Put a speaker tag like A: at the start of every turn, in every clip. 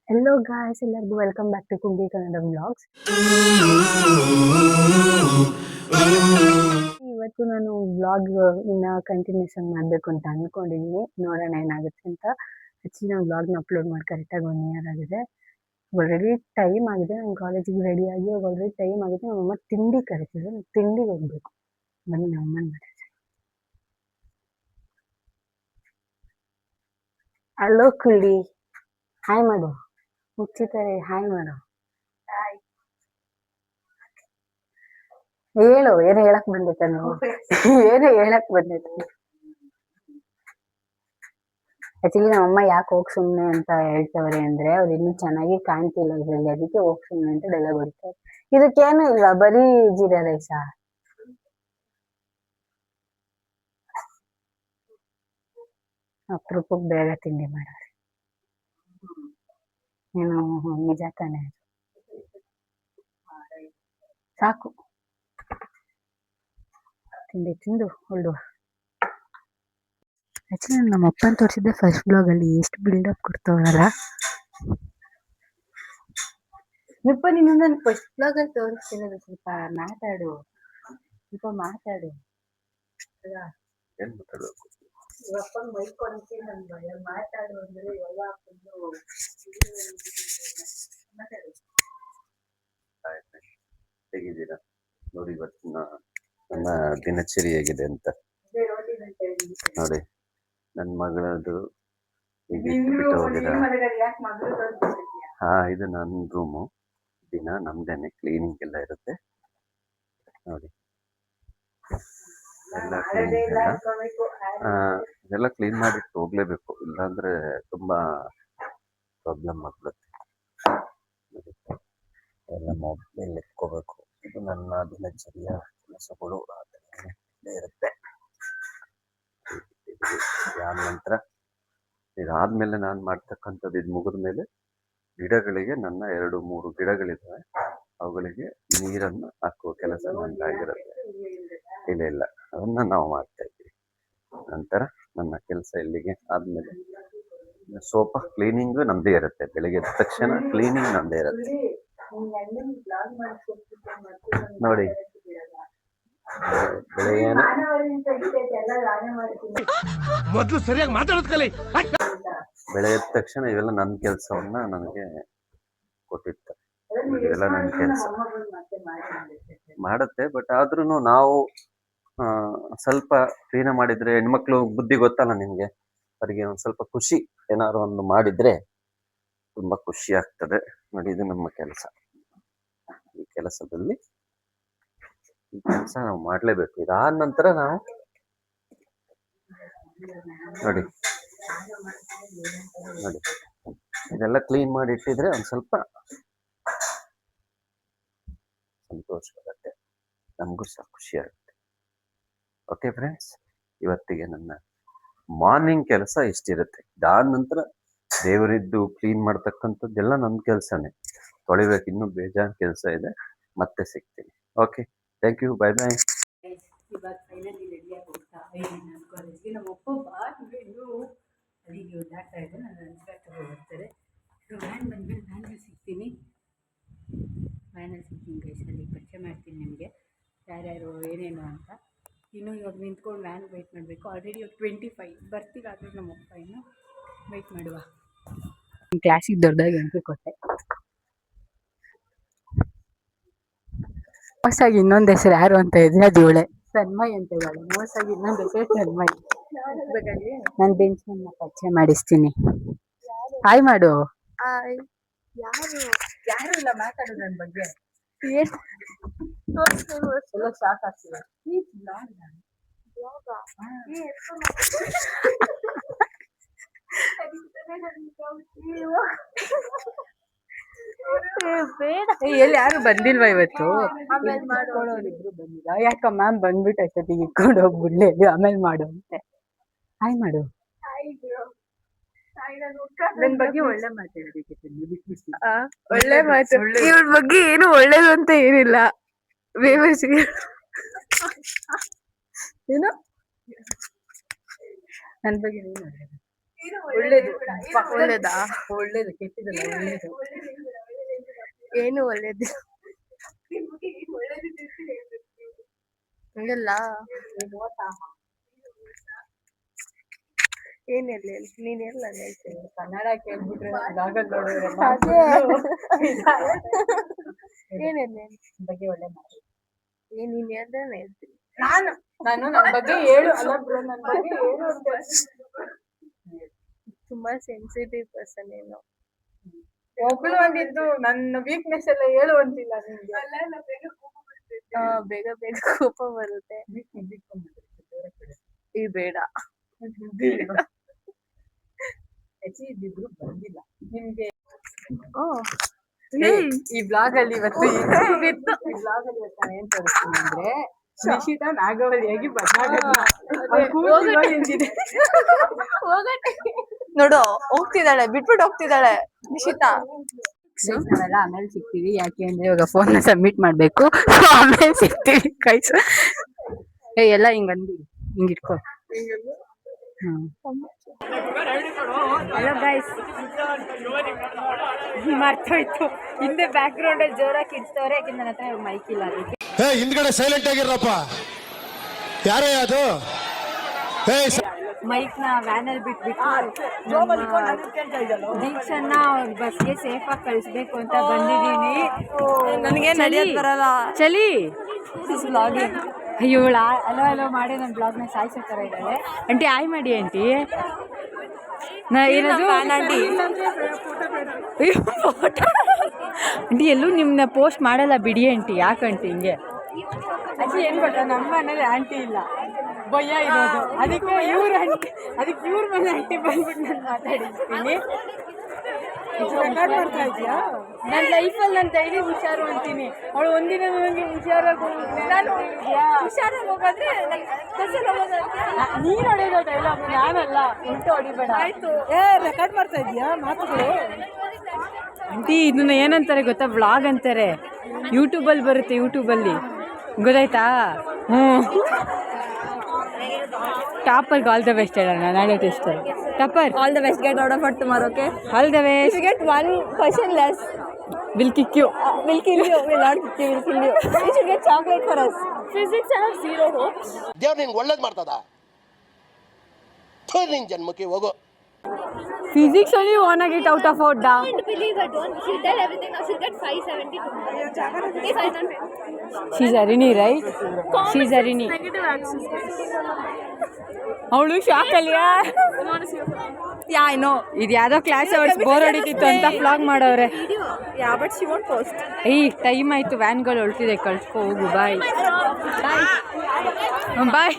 A: Hello guys, ಎಲ್ಲರಿಗೂ welcome back to Kungi Kannada vlogs. ಇವತ್ತು ನಾನು ವ್ಲಾಗ್ ಇನ್ನ ಕಂಟಿನ್ಯೂಷನ್ ಮಾಡಬೇಕು ಅಂತ ಅನ್ಕೊಂಡಿದ್ದೀನಿ. ನೋಡೋಣ ಏನಾಗುತ್ತೆ ಅಂತ. ಆಕ್ಚುಲಿ ನಾನು ವ್ಲಾಗ್ನ ಅಪ್ಲೋಡ್ ಮಾಡಿ ಕರೆಕ್ಟಾಗಿ 1 ಇಯರ್ ಆಗಿದೆ. ಆಲ್ರೆಡಿ ಟೈಮ್ ಆಗಿದೆ. ನಾನು ಕಾಲೇಜಿಗೆ ರೆಡಿಯಾಗಿ ಆಲ್ರೆಡಿ ಟೈಮ್ ಆಗಿದೆ. ನಮ್ಮಮ್ಮ ತಿಂಡಿ ಕರಿತಿದ್ರು. ನಾನು ತಿಂಡಿಗೆ ಹೋಗ್ಬೇಕು. ಬನ್ನಿ ನಮ್ಮಮ್ಮನ ಮಾತಾಡ್ತೀನಿ. ಹಲೋ ಕುಳ್ಳಿ, ಹಾಯ್ ಮಾಡು. ಮುಚ್ಚಿತಾರೆ, ಹಾಯ್ ಮಾಡು. ಹೇಳು, ಏನು ಹೇಳಕ್ ಬಂದೈತ ನೀವು? ಏನು ಹೇಳಕ್ ಬಂದೈತೆ? ಆಕ್ಚುಲಿ ನಮ್ಮಮ್ಮ ಯಾಕೆ ಹೋಗ್ ಸುಮ್ನೆ ಅಂತ ಹೇಳ್ತವ್ರೆ ಅಂದ್ರೆ, ಅವ್ರು ಇನ್ನೂ ಚೆನ್ನಾಗಿ ಕಾಣ್ತಿಲ್ಲ ಇದ್ರಲ್ಲಿ, ಅದಕ್ಕೆ ಹೋಗ್ ಸುಮ್ನೆ ಅಂತ ಡೈಲಾಗ್ ಹೊಡಿತಾರೆ. ಇದಕ್ಕೇನು ಇಲ್ಲ, ಬರೀ ಜೀರಾ ರೈಸ. ಅಪ್ರೂಪಕ್ಕೆ ಬೇಗ ತಿಂಡಿ ಮಾಡೋರು. ಏನು ನಿಜ ತಾನೆ? ಸಾಕು ತಿಂಡಿ ತಿಂದು ಹೊರಡುವ. ಆಕ್ಚುಲಿ ನಮ್ಮ ಅಪ್ಪನ ತೋರಿಸಿದ್ದೆ ಫಸ್ಟ್ ಬ್ಲಾಗ್ ಅಲ್ಲಿ, ಎಷ್ಟು ಬಿಲ್ಡಪ್ ಕೊಡ್ತವ್ರಲ್ಲ. ಯಪ್ಪ, ನೀನು ನನ್ನ ಫಸ್ಟ್ ಬ್ಲಾಗ್ ಅಲ್ಲಿ ತೋರಿಸ್ತಿರೋದು. ಸ್ವಲ್ಪ ಮಾತಾಡು, ಸ್ವಲ್ಪ ಮಾತಾಡು.
B: ಏನ್ ಮಾತಾಡ್ಬೇಕು?
A: ಅಪ್ಪನ ಮೈಕ್ ಕೊಡ್ತೀನಿ, ನನ್ ಭಯ. ಮಾತಾಡು ಅಂದ್ರೆ ಎಲ್ಲ ಫುಲ್ಲು ಮಾತಾಡು.
B: ಹೇಗಿದ್ದೀರಾ? ನೋಡಿ ಇವತ್ತಿನ ನನ್ನ ದಿನಚರಿ ಹೇಗಿದೆ ಅಂತ ನೋಡಿ. ನನ್ನ ಮಗಳದು ಬಿಟ್ಟು ಹೋಗಿದ. ಇದು ನನ್ನ ರೂಮು. ದಿನ ನಮ್ದೇನೆ ಕ್ಲೀನಿಂಗ್ ಎಲ್ಲ ಇರುತ್ತೆ ನೋಡಿ. ಎಲ್ಲ ಕ್ಲೀನಿಂಗ್ ಇದೆಲ್ಲ ಕ್ಲೀನ್ ಮಾಡಿಟ್ಟು ಹೋಗ್ಲೇಬೇಕು, ಇಲ್ಲಾಂದ್ರೆ ತುಂಬಾ ಪ್ರಾಬ್ಲಮ್ ಆಗ್ಬಿಡುತ್ತೆ. ಎಲ್ಲ ಮೊಬೈಲ್ ಎತ್ಕೋಬೇಕು. ಇದು ನನ್ನ ದಿನಚರಿಯ ಕೆಲಸಗಳು ಇರುತ್ತೆ. ಇದಾದ್ಮೇಲೆ ನಾನು ಮಾಡ್ತಕ್ಕಂಥದ್ದು, ಇದು ಮುಗಿದ ಮೇಲೆ ಗಿಡಗಳಿಗೆ, ನನ್ನ 2-3 ಗಿಡಗಳಿದ್ದಾವೆ, ಅವುಗಳಿಗೆ ನೀರನ್ನು ಹಾಕುವ ಕೆಲಸ ನನ್ನದಾಗಿರುತ್ತೆ. ಇಲ್ಲ ಅದನ್ನ ನಾವು ಮಾಡ್ತಾ ಇದ್ದೀವಿ. ನಂತರ ನನ್ನ ಕೆಲಸ ಇಲ್ಲಿಗೆ ಆದ್ಮೇಲೆ ಸ್ವಲ್ಪ ಕ್ಲೀನಿಂಗ್ ನಮ್ದೇ ಇರುತ್ತೆ. ಬೆಳಿಗ್ಗೆ ಎದ್ದ ತಕ್ಷಣ ಕ್ಲೀನಿಂಗ್ ನಮ್ದೇ ಇರುತ್ತೆ ನೋಡಿ.
C: ಮೊದಲು ಸರಿಯಾಗಿ ಮಾತಾಡೋದು ಕಲಿ.
B: ಬೆಳೆ ಎದ್ದ ತಕ್ಷಣ ಇವೆಲ್ಲ ನನ್ನ ಕೆಲಸವನ್ನ ನನಗೆ ಕೊಟ್ಟಿರ್ತಾರೆ. ಇವೆಲ್ಲ ನನ್ನ ಕೆಲಸ ಮಾಡುತ್ತೆ. ಬಟ್ ಆದ್ರೂ ನಾವು ಸ್ವಲ್ಪ ಕ್ಲೀನ್ ಮಾಡಿದ್ರೆ, ಹೆಣ್ಮಕ್ಳು ಬುದ್ಧಿ ಗೊತ್ತಲ್ಲ ನಿಮ್ಗೆ, ಅವರಿಗೆ ಒಂದ್ ಸ್ವಲ್ಪ ಖುಷಿ. ಏನಾದ್ರು ಒಂದು ಮಾಡಿದ್ರೆ ತುಂಬಾ ಖುಷಿ ಆಗ್ತದೆ ನೋಡಿ. ಇದು ನಮ್ಮ ಕೆಲಸ. ಈ ಕೆಲಸದಲ್ಲಿ ಈ ಕೆಲಸ ನಾವು ಮಾಡ್ಲೇಬೇಕು. ಇದಾದ ನಂತರ ನಾವು ನೋಡಿ ಇದೆಲ್ಲ ಕ್ಲೀನ್ ಮಾಡಿ ಇಟ್ಟಿದ್ರೆ ಒಂದ್ ಸ್ವಲ್ಪ ಸಂತೋಷ ಆಗುತ್ತೆ, ನಮಗೂ ಸಹ ಖುಷಿ ಆಗುತ್ತೆ. ಓಕೆ ಫ್ರೆಂಡ್ಸ್, ಇವತ್ತಿಗೆ ನನ್ನ ಮಾರ್ನಿಂಗ್ ಕೆಲಸ ಇಷ್ಟಿರುತ್ತೆ. ಇದಾದ ನಂತರ ದೇವರಿದ್ದು ಕ್ಲೀನ್ ಮಾಡ್ತಕ್ಕಂಥದ್ದೆಲ್ಲ ನನ್ನ ಕೆಲಸನೇ. ತೊಳಿಬೇಕು, ಇನ್ನೂ ಬೇಜಾನ್ ಕೆಲಸ ಇದೆ. ಮತ್ತೆ ಸಿಗ್ತೀನಿ. Okay, thank you, bye bye.
A: ಇವಾಗ ಫೈನಲಿ ರೆಡಿಯಾಗಿ ಹೋಗ್ತಾ ಇದ್ದೀನಿ ನನ್ನ ಕಾಲೇಜ್ಗೆ. ನಮ್ಮ ಅಪ್ಪ ಇನ್ನೂ ಅಲ್ಲಿಗೆ ಓಡಾಡ್ತಾ ಇದೆ. ನಾನು ಅನ್ಸ್ಬೇಕು ಬರ್ತಾರೆ. ವ್ಯಾನ್ ಬಂದ್ಮೇಲೆ ವ್ಯಾನಲ್ಲಿ ಸಿಗ್ತೀನಿ. ಗೈಸ್, ಅಲ್ಲಿ ಪರಿಚಯ ಮಾಡ್ತೀನಿ ನಿಮಗೆ, ಯಾರ್ಯಾರು ಏನೇನು ಅಂತ. ಇನ್ನೂ ಇವಾಗ ನಿಂತ್ಕೊಂಡು ವ್ಯಾನ್ ವೆಯ್ಟ್ ಮಾಡಬೇಕು. ಆಲ್ರೆಡಿ ಇವಾಗ 25 ಬರ್ತಿಗಾದರೂ ನಮ್ಮ ಅಪ್ಪ ಇನ್ನು ವೆಯ್ಟ್ ಮಾಡುವ. ಕ್ಲಾಸಿಗೆ ದೊಡ್ಡದಾಗಿ ಎಂಟ್ರಿ ಕೊಟ್ಟೆ. ಮೋಸಾಗಿ ಇನ್ನೊಂದು ಹೆಸರು ಯಾರು ಅಂತ ಇದ್ರೆ ಅದು ಇವಳೆ, ತನ್ಮಯ್ ಅಂತ ಇದ್ದಾಳೆ. ಮೋಸಾಗಿ ಇನ್ನೊಂದು ಹೆಸರು ತನ್ಮಯ್. ನಾನು ಬೆಂಚ್ ನನ್ನ ಪರಿಚಯ ಮಾಡಿಸ್ತೀನಿ. ಹಾಯ್ ಮಾಡು. ಯಾರು ಇಲ್ಲ, ಮಾತಾಡು ನನ್ನ ಬಗ್ಗೆ. ಎಲ್ಲ ಶಾಕ್ ಆಗ್ತಿದೆ. ಎಲ್ಲಿ ಯಾರು ಬಂದಿಲ್ವಾ ಇವತ್ತು? ಇಬ್ರು ಬಂದಿಲ್ಲ. ಯಾಕ ಮ್ಯಾಮ್ ಬಂದ್ಬಿಟ್ಟು ಅಷ್ಟೊತ್ತಿಗೆ ಇಟ್ಕೊಂಡು ಹೋಗ್ಬಿಡ್ಲಿ, ಆಮೇಲೆ ಮಾಡು ಅಂತೆ. ಹಾಯ್ ಮಾಡು. ನನ್ ಬಗ್ಗೆ ಒಳ್ಳೆ ಮಾತಾಡಬೇಕಿತ್ತು.
D: ಒಳ್ಳೆ ಮಾತು. ಇವ್ರ ಬಗ್ಗೆ ಏನು ಒಳ್ಳೇದು ಅಂತ ಏನಿಲ್ಲ.
A: ಏನು ನನ್ ಬಗ್ಗೆ ನೀನು ಒಳ್ಳೇದು
D: ಒಳ್ಳೇದಾ?
A: ಒಳ್ಳೇದು ಕೆಟ್ಟಿದ್ದಲ್ಲ ಒಳ್ಳೇದು.
D: ಏನು ಒಳ್ಳೇದು ಹಂಗಲ್ಲ. ಏನ್ ಹೇಳಿ ನೀನ್ ಎಲ್ಲ ಹೇಳ್ತೀನಿ.
A: ಕನ್ನಡ ಕೇಳ್ಬಿಟ್ರೆ ಬ್ಲಾಗಲ್ಲಿ ನೋಡಿದ್ರೆ
D: ಏನ್ ಹೇಳಿ
A: ಬಗ್ಗೆ ಒಳ್ಳೆ ಮಾತು.
D: ನೀನ್ ಹೇಳ್ದ್ರೆ ಹೇಳ್ತೀನಿ.
A: ನಾನು ನನ್ನ ಬಗ್ಗೆ ಹೇಳು ಅಲ್ಲ ಬ್ರೋ, ನನ್ನ ಬಗ್ಗೆ ಹೇಳು ಅಂತ.
D: ತುಂಬಾ ಸೆನ್ಸಿಟಿವ್ ಪರ್ಸನ್ ಏನು.
A: ಒಬ್ಳು ಅಂದಿದ್ದು ನನ್ನ ವೀಕ್ನೆಸ್ ಎಲ್ಲ ಹೇಳು ಅಂತಿಲ್ಲ ನಿಮ್ಗೆ.
D: ಬೇಗ ಬೇಗ ಕೋಪ ಬರುತ್ತೆ. ಈ ಬೇಡ
A: ಇದ್ದಿದ್ರು ಬಂದಿಲ್ಲ ನಿಮ್ಗೆ.
D: ಓ
A: ಈ ಬ್ಲಾಗ್ ಅಲ್ಲಿ ಇವತ್ತು ಈ ಬ್ಲಾಗ್ ಅಲ್ಲಿ ಇವತ್ತು ನಾನು ಏನ್ ತೋರಿಸ್ತೀನಿ ಅಂದ್ರೆ ನಿಶಿತಾ ನಾಗವಲ್ಲಿಯಾಗಿ
D: ನೋಡು ಹೋಗ್ತಿದ್ದಾಳೆ, ಬಿಟ್ಬಿಟ್ಟು ಹೋಗ್ತಿದ್ದಾಳೆ ನಿಶಿತಾ.
A: ನಾವೆಲ್ಲ ಆಮೇಲೆ ಸಿಗ್ತೀವಿ, ಯಾಕೆ ಅಂದ್ರೆ ಇವಾಗ ಫೋನ್ ನ ಸಬ್ಮಿಟ್ ಮಾಡ್ಬೇಕು. ಆಮೇಲೆ ಸಿಗ್ತೀವಿ ಕೈಸ್. ಎಲ್ಲ ಹಿಂಗಂದು ಹಿಂಗಿಟ್ಕೋ. ಹಲೋ ಗೈಸ್, ಮರ್ತೋಯ್ತು ಹಿಂದೆ ಬ್ಯಾಕ್ ಗ್ರೌಂಡ್ ಅಲ್ಲಿ ಜೋರಾಗಿ ಕಿಡ್ಸ್ತವ್ರೆ, ಯಾಕೆ ನನ್ನ ಹತ್ರ ಮೈಕ್ ಇಲ್ಲ ಅದಕ್ಕೆ.
C: ಹಿಂದ್ಗಡೆ ಸೈಲೆಂಟ್ ಆಗಿರಪ್ಪ. ಯಾರೇ ಅದು
A: ಮೈಕ್ ನ ವ್ಯಾನ್ ಅಲ್ಲಿ ಬಿಟ್ಬಿಟ್ಟು ದೀಕ್ಷನ್ನ ಬಸ್ಗೆ ಸೇಫ್ ಆಗಿ ಕಳಿಸ್ಬೇಕು ಅಂತ ಬಂದಿದೀನಿ.
D: ನನಗೆ ನಡೆಯೋದ್ ಬರಲ್ಲ.
A: ಚಲಿ ಬ್ಲಾಗಿಂಗ್. ಇವಳ ಅಲೋ ಅಲೋ ಮಾಡಿ ನನ್ನ ಬ್ಲಾಗ್ನ ಸಾಯಿಸೋ ಥರ ಇದ್ದಾಳೆ. ಆಂಟಿ ಆಯ್ ಮಾಡಿ ಆಂಟಿ. ಏನದು ಆಂಟಿ ಎಲ್ಲೂ ನಿಮ್ಮನ್ನ ಪೋಸ್ಟ್ ಮಾಡಲ್ಲ ಬಿಡಿ ಆಂಟಿ. ಯಾಕಂಟಿ ಹಿಂಗೆ? ಆಕ್ಚುಲಿ ಏನು ಗೊತ್ತಾ, ನಮ್ಮ ಮನೇಲಿ ಆಂಟಿ ಇಲ್ಲ, ಭಯ ಇರೋದು. ಅದಕ್ಕೆ ಇವ್ರ ಆಂಟಿ, ಅದಕ್ಕೆ ಇವ್ರ ಮನೆ ಆಂಟಿ ಬಂದ್ಬಿಟ್ಟು ನಾನು ಮಾತಾಡಿರ್ತೀನಿ. ರೆಕಾರ್ಡ್ ಮಾಡ್ತಾ ಇದೆಯಾ? ನನ್ನ ಲೈಫಲ್ಲಿ ನಾನು ಡೈಲಿ ಹುಷಾರು ಅಂತೀನಿ. ಅವಳು ಒಂದಿನ ನನಗೆ ಹುಷಾರಾಗಿ ಹೋಗೋದ್ರೆ ನೀನು ಹೊಡೆಯೋದು ಡೈಲಾಗ್, ನಾನಲ್ಲ. ಉಂಟು ಹೊಡಿಬೇಡ. ಆಯ್ತು, ರೆಕಾರ್ಡ್ ಮಾಡ್ತಾ ಇದೀಯಾ ಮಾತುಗಳು? ಆಂಟಿ ಇದನ್ನ ಏನಂತಾರೆ ಗೊತ್ತಾ? ವ್ಲಾಗ್ ಅಂತಾರೆ. ಯೂಟ್ಯೂಬಲ್ಲಿ ಬರುತ್ತೆ, ಯೂಟ್ಯೂಬಲ್ಲಿ ಗೊತ್ತಾಯ್ತಾ? ಟಾಪರ್ ಆಲ್ ದ ಬೆಸ್ಟ್ ಹೇಳೋಣ. ನಾಳೆ test topper
D: All the best. Get out of it tomorrow, okay?
A: All the best.
D: If you get one question less,
A: will kick you.
D: we'll kill you. We'll not kick you. We'll kill you. You should get chocolate for us. Physics, I have zero hopes.
C: ದೇವ್ರು ನಿನ್ಗೆ ಒಳ್ಳೇದು ಮಾಡ್ತದ. ನಿನ್ ಜನ್ಮಕ್ಕೆ ಹೋಗೋ.
A: Physics only wanna get out of our da.
E: Don't believe her. Don't. She did everything. Now she'll get 570 tomorrow. Yes, I don't.
A: She's Arini, right? She's Arini.
D: Negative axis.
A: ಅವಳು shock ಅಲ್ಲಿಯಾ?
D: Yeah, I know.
A: ಇದು ಯಾವ್ದೋ class hours bore ಹೊಡಿತಿತ್ತು ಅಂತ flag ಮಾಡವ್ರೆ.
D: Yeah, but she won't post.
A: Time ಆಯ್ತು, ವ್ಯಾನ್ಗಳು ಹೊಳ್ತಿದೆ, ಕಳ್ಸ್ಕೊ ಹೋಗು. ಬಾಯ್ ಬಾಯ್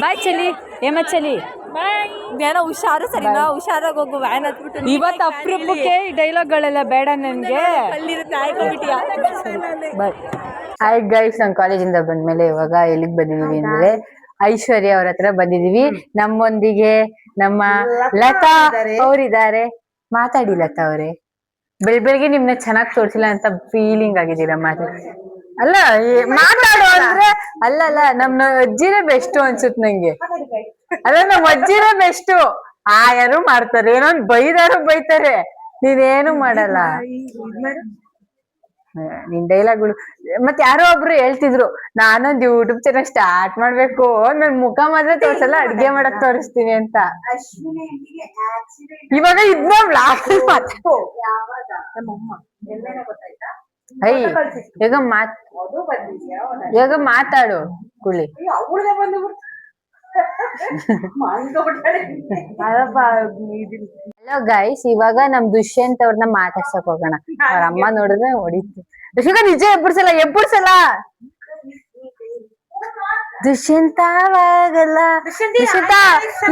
A: ಬಾಯ್ ಚಲಿ. ಏಮ ಚಲಿ
D: ಏನೋ ಹುಷಾರು ಸರಿನಾ? ಹುಷಾರಾಗಿ ಹೋಗು. ವ್ಯಾನ್ ಹತ್ಬಿಟ್ಟು
A: ಇವತ್ತು ಅಪರೂಪಕ್ಕೆ ಈ ಡೈಲಾಗ್ಗಳೆಲ್ಲ ಬೇಡ ನನಗೆ. ಬಾಯ್. ಹಾಯ್ ಗೈಸ್, ನಾನು ಕಾಲೇಜಿಂದ ಬಂದ್ಮೇಲೆ ಇವಾಗ ಎಲ್ಲಿಗೆ ಬಂದಿದೀವಿ ಅಂದ್ರೆ ಐಶ್ವರ್ಯ ಅವ್ರ ಹತ್ರ ಬಂದಿದೀವಿ. ನಮ್ಮೊಂದಿಗೆ ನಮ್ಮ ಲತಾ ಅವರಿದ್ದಾರೆ. ಮಾತಾಡಿ ಲತಾ ಅವರೇ. ಬೆಳಿಗ್ಗೆ ನಿಮ್ನ ಚೆನ್ನಾಗಿ ತೋರಿಸಿಲ್ಲ ಅಂತ ಫೀಲಿಂಗ್ ಆಗಿದ್ದೀರಾ? ಅಲ್ಲ ಮಾತಾಡು ಅಂದ್ರೆ ಅಲ್ಲ ನಮ್ಮ ಅಜ್ಜಿನೇ ಬೆಸ್ಟ್ ಅನ್ಸುತ್ ನಂಗೆ. ಅಲ್ಲ ನಮ್ಮ ಅಜ್ಜಿನೇ ಬೆಸ್ಟ್. ಯಾರು ಮಾಡ್ತಾರೆ, ಏನೋ ಬೈದಾರು ಬೈತಾರೆ, ನೀನೇನು ಮಾಡಲ್ಲ. ನಿನ್ ಡೈಲಾಗ್ಗಳು ಮತ್ತೆ ಯಾರೋ ಒಬ್ರು ಹೇಳ್ತಿದ್ರು, ನಾನೊಂದು ಯೂಟ್ಯೂಬ್ ಚಾನಲ್ ಸ್ಟಾರ್ಟ್ ಮಾಡ್ಬೇಕು, ನನ್ ಮುಖ ಮಾತ್ರ ತೋರ್ಸಲ್ಲ, ಅಡ್ಗೆ ಮಾಡಕ್ ತೋರಿಸ್ತೀನಿ ಅಂತ. ಇವಾಗ ಇದನ್ನ ವ್ಲಾಗ್ ಈಗ ಮಾತಾಡು ಕುಳಿ. ಹಲೋ ಗೈಸ್, ಇವಾಗ ನಮ್ ದುಷ್ಯಂತ್ ಅವ್ರನ್ನ ಮಾತಾಡ್ಸಕ್ ಹೋಗೋಣ. ಅವ್ರ ಅಮ್ಮ ನೋಡಿದ್ರೆ ಹೊಡಿತು. ನಿಜ ಎಬ್ಬರ್ಸಲ್ಲ. ದುಷ್ಯಂತವಾಗಲ್ಲ. ದುಷ್ಯಂತ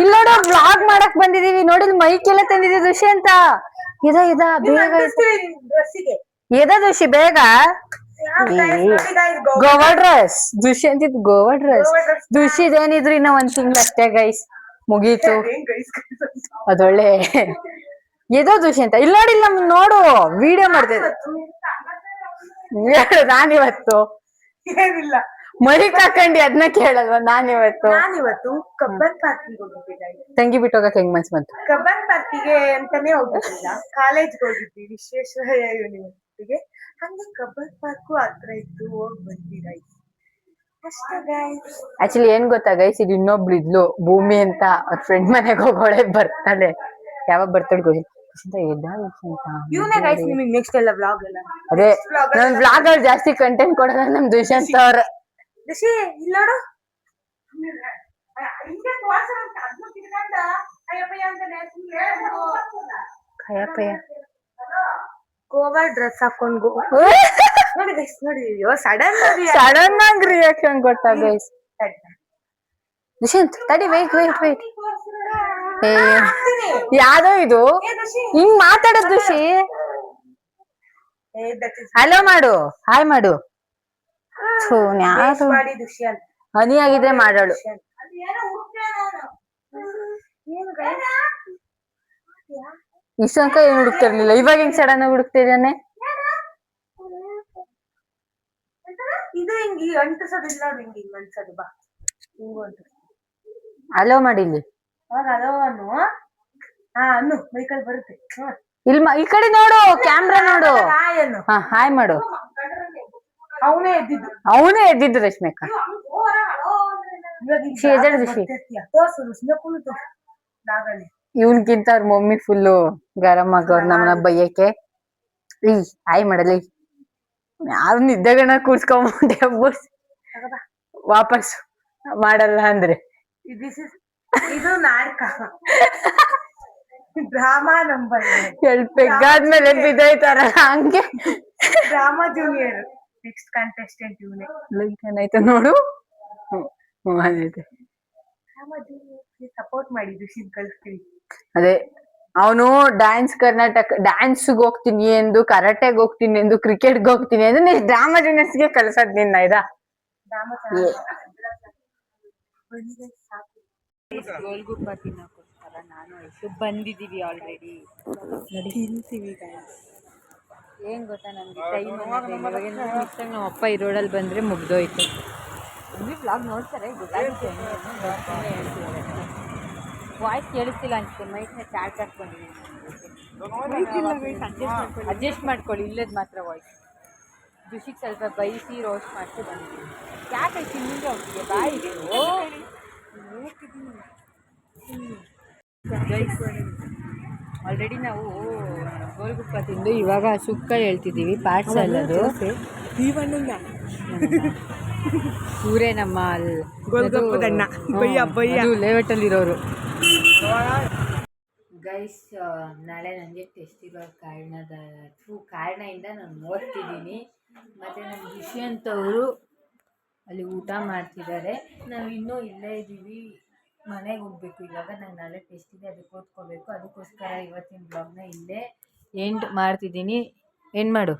A: ಇಲ್ಲೋಡ ವ್ಲಾಗ್ ಮಾಡಕ್ ಬಂದಿದೀವಿ. ನೋಡಿ ಮೈಕ್ ಎಲ್ಲ ತಂದಿದೀವಿ. ದುಷ್ಯಂತ ಇದ ಬೇಗ ಎದ ದುಷಿ ಬೇಗ. ಗೋವಾ ಡ್ರೆಸ್ ದುಷ್ಯಂತ್, ಇದು ಗೋವಾ ಡ್ರೆಸ್. ದುಷಿದೇನಿದ್ರು ಇನ್ನ ಒಂದ್ ತಿಂಗ್ಳು ಅಷ್ಟೇ ಗೈಸ್, ಮುಗೀತು. ಅದೊಳ್ಳೆ ಎದೋ ದುಷ್ಯಂತ ಇಲ್ಲ ನೋಡಿಲ್ಲ, ನೋಡು ವಿಡಿಯೋ ಮಾಡ್ತಿದ್ದೆ ನಾನಿವತ್ತು.
F: ಏನಿಲ್ಲ,
A: ಮೈಕ್ ಹಾಕೊಂಡಿ ಅದನ್ನ ಕೇಳಲ್ವಾ ನಾನಿವತ್ತು
F: ನಾನಿವತ್ತು ಕಬ್ಬನ್ ಪಾರ್ಕಿಗೆ ಹೋಗಿದ್ದೆ.
A: ತಂಗಿ ಬಿಟ್ಟು ಹೋಗಕ್ ಹೆಂಗ್ ಮನ್ಸ್ ಬಂತು?
F: ಕಬ್ಬನ್ ಪಾರ್ಕಿಗೆ ಅಂತಾನೆ ಹೋಗಿದ್ದಿಲ್ಲ, ಕಾಲೇಜ್ಗೆ ಹೋಗಿದ್ವಿ ವಿಶ್ವೇಶ್ವರಯ್ಯ ಯೂನಿವರ್ಸಿಟಿಗೆ. ಹಂಗೆ ಕಬ್ಬನ್ ಪಾರ್ಕು ಹತ್ರ ಇತ್ತು, ಹೋಗಿ ಬಂದ್ವಿ ಗೈಸ್. ಅಷ್ಟೇ ಗೈಸ್.
A: ಆಕ್ಚುಲಿ ಏನ್ ಗೊತ್ತಾ ಗೈಸ್, ಇದು ಇನ್ನೊಬ್ಳು ಇದ್ಲು ಭೂಮಿ ಅಂತ, ಅವ್ರ ಫ್ರೆಂಡ್ ಮನೆಗೆ ಹೋಗೋಳೆ ಬರ್ತಾಳೆ. ಯಾವಾಗ ಬರ್ತಾಳೆ ಗೊತ್ತಿಲ್ಲ.
F: ಇವನೇ ಗೈಸ್ ನಿಮಗೆ ನೆಕ್ಸ್ಟ್ ಎಲ್ಲ ವ್ಲಾಗ್ ಎಲ್ಲ.
A: ಅದೇ ನಮ್ ವ್ಲಾಗ್ ಅಲ್ಲಿ ಜಾಸ್ತಿ ಕಂಟೆಂಟ್ ಕೊಡೋದ ನಮ್ ದುಷ್ಯಂತ್ ಅವ್ರ.
F: ದಶಿ ಇಲ್ಲ ನೋಡು. ಗೋವಾ ಡ್ರೆಸ್ ಹಾಕೊಂಡು ನೋಡಿ ಗೈಸ್, ನೋಡಿ ಸಡನ್
A: ಆಗಿ ರಿಯಾಕ್ಷನ್ ಕೊಟ್ಟ ಗೈಸ್. ದುಷ್ಯಂತ್ ತಡಿ, ವೇಟ್ ವೇಟ್ ವೇಟ್. ಯಾವ್ದೋ ಇದು ಹಿಂಗ್ ಮಾತಾಡೋದು ದುಷಿ. ಹಲೋ ಮಾಡು, ಹಾಯ್ ಮಾಡು.
F: ಮಾಡಿ ದುಷ್ಯಂತ್
A: ಹನಿ ಆಗಿದ್ರೆ ಮಾಡೋಳು. ಇಷ್ಟೊಂಕ ಏನ್ ಹುಡುಕ್ತಿರ್ಲಿಲ್ಲ, ಇವಾಗ ಹಿಂಗ್ ಸಡನ್ ಆಗಿ ಹುಡುಕ್ತಿದ್ದಾನೆ.
F: ಇದು ಹಿಂಗಿ ಅಂಟಿಸೋದಿಲ್ಲ, ಹಿಂಗಿ ಅನ್ಸೋದು. ಬಾ ಹಿಂಗು ಅಂತ
A: ಹಲೋ ಮಾಡಿಲ್ಲಿ.
F: ಹಲೋ ಅನ್ನು. ಅನ್ನು ಬೈಕಲ್ ಬರುತ್ತೆ.
A: ಈ ಕಡೆ ನೋಡು, ಕ್ಯಾಮ್ರಾ ನೋಡು. ಹಾ ಹಾಯ್ ಮಾಡು. ಅವನೇ ಎದ್ದಿದ್ದು ರಶ್ಮಿಕಾ. ಇವನ್ಗಿಂತ ಅವ್ರ ಮಮ್ಮಿ ಫುಲ್ಲು ಗರಂ ಆಗೋರ್ ನಮ್ಮನ್ನ ಬೈಯಕ್ಕೆ. ಈ ಹಾಯ್ ಮಾಡಲಿ. ಯಾರು ನಿದ್ದೆಗಣ ಕೂರ್ಸ್ಕೊಂಡ್ಬಿಟ್ಟೆ ಹಬ್ಬಸ್ ವಾಪಸ್ ಮಾಡಲ್ಲ ಅಂದ್ರೆ.
F: ಇದು ನಾಟಕ, ಡ್ರಾಮಾ ನಂಬರ್.
A: ಪೆಗ್ಗಾದ್ಮೇಲೆ ಬಿದ್ದೈತಾರಲ್ಲ ಹಂಗೆ.
F: ಡ್ರಾಮಾ ಜೂನಿಯರ್ ನೆಕ್ಸ್ಟ್ ಕಂಟೆಸ್ಟೆಂಟ್ ಇವನೇ.
A: ಏನಾಯ್ತು ನೋಡು.
F: ಸಪೋರ್ಟ್ ಮಾಡಿ ದುಷಿನ್ ಕಳಿಸ್ತೀವಿ.
A: ಅದೇ ಅವನು ಡ್ಯಾನ್ಸ್ ಕರ್ನಾಟಕ ಡ್ಯಾನ್ಸ್ಗೆ ಹೋಗ್ತೀನಿ ಎಂದು, ಕರಾಟೆಗೆ ಹೋಗ್ತೀನಿ ಎಂದು, ಕ್ರಿಕೆಟ್ಗೆ ಹೋಗ್ತೀನಿ ಎಂದು, ನೀ ಡ್ರಾಮಾ ಜೂನಿಯರ್ಸ್ಗೆ ಕಳ್ಸದ್ ನಿನ್ನ ಇದ.
G: ಗೋಲ್ಗುಪ್ಪ ತಿನ್ನೋಕ್ಕೋಸ್ಕರ ನಾನು ಎಷ್ಟು ಬಂದಿದ್ದೀವಿ ಆಲ್ರೆಡಿ. ನೋಡಿ ತಿಂತೀವಿ ಗೈಸ್. ಏನು ಗೊತ್ತಾ, ನನಗೆ ಟೈಮ್ ಇವಾಗಿಂದ ಮಿಸ್ಟಾಗಿ ನಮ್ಮ ಅಪ್ಪ ಈ ರೋಡಲ್ಲಿ ಬಂದರೆ ಮುಗ್ದೋಯ್ತು. ಅಂದರೆ ವ್ಲಾಗ್ ನೋಡ್ತಾರೆ, ಗೊತ್ತಾಗುತ್ತೆ. ವಾಯ್ಸ್ ಕೇಳಿಸ್ತಿಲ್ಲ ಅನ್ಸುತ್ತೆ, ಮೈಕ್ನ ಚಾರ್ಜ್ ಹಾಕ್ಕೊಂಡಿದ್ದೀನಿ. ಅಡ್ಜಸ್ಟ್ ಮಾಡ್ಕೊಳ್ಳಿ, ಇಲ್ಲದ ಮಾತ್ರ ವಾಯ್ಸ್. ದುಷಿಗೆ ಸ್ವಲ್ಪ ಬೈಸಿ ರೋಸ್ಟ್ ಮಾಡಿಸಿ ಬಂದಿದ್ದೀನಿ. ಯಾಕೆ ತಿನ್ನಿಂಗೆ ಹೋಗ್ತಿದೆ ಬಾಯಿಗೆ. ಆಲ್ರೆಡಿ ನಾವು ಗೋಲ್ಗುಪ್ಪ ತಿಂದು ಇವಾಗ ಸುಕ್ಕ ಹೇಳ್ತಿದ್ದೀವಿ. ಪಾರ್ಸಲ್ ಅದು ಊರೇ ನಮ್ಮ ಲೇಔಟಲ್ಲಿರೋರು. ಗೈಸ್, ನಾಳೆ ನನಗೆ ಟೆಸ್ಟ್ ಇರೋ ಕಾರಣದಿಂದ ನಾನು ಓದ್ತಿದ್ದೀನಿ. ಮತ್ತು ನಮ್ಮ ದುಷ್ಯಂತ್ ಅವರು ಅಲ್ಲಿ ಊಟ ಮಾಡ್ತಿದ್ದಾರೆ. ನಾವು ಇನ್ನೂ ಇಲ್ಲೇ ಇದ್ದೀವಿ, ಮನೆಗೆ ಹೋಗ್ಬೇಕು ಇವಾಗ. ನಂಗೆ ನಾಳೆ ಟೆಸ್ಟ್ ಇದೆ, ಅದಕ್ಕೆ ಓದ್ಕೋಬೇಕು. ಅದಕ್ಕೋಸ್ಕರ ಇವತ್ತಿನ ಬ್ಲಾಗ್ನ ಇಲ್ಲೇ ಎಂಡ್ ಮಾಡ್ತಿದ್ದೀನಿ. ಎಂಡ್ ಮಾಡು,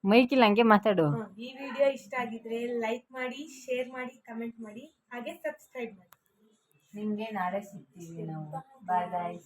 G: ಮೈಕಿಲ್ಲ ಹಂಗೆ ಮಾತಾಡು.
F: ಈ ವಿಡಿಯೋ ಇಷ್ಟ ಆಗಿದ್ರೆ ಲೈಕ್ ಮಾಡಿ, ಶೇರ್ ಮಾಡಿ, ಕಮೆಂಟ್ ಮಾಡಿ, ಹಾಗೆ ಸಬ್ಸ್ಕ್ರೈಬ್ ಮಾಡಿ.
G: ನಿಮಗೆ ನಾಳೆ ಸಿಗ್ತೀವಿ ನಾವು. ಬಾಯ್ ಬಾಯ್.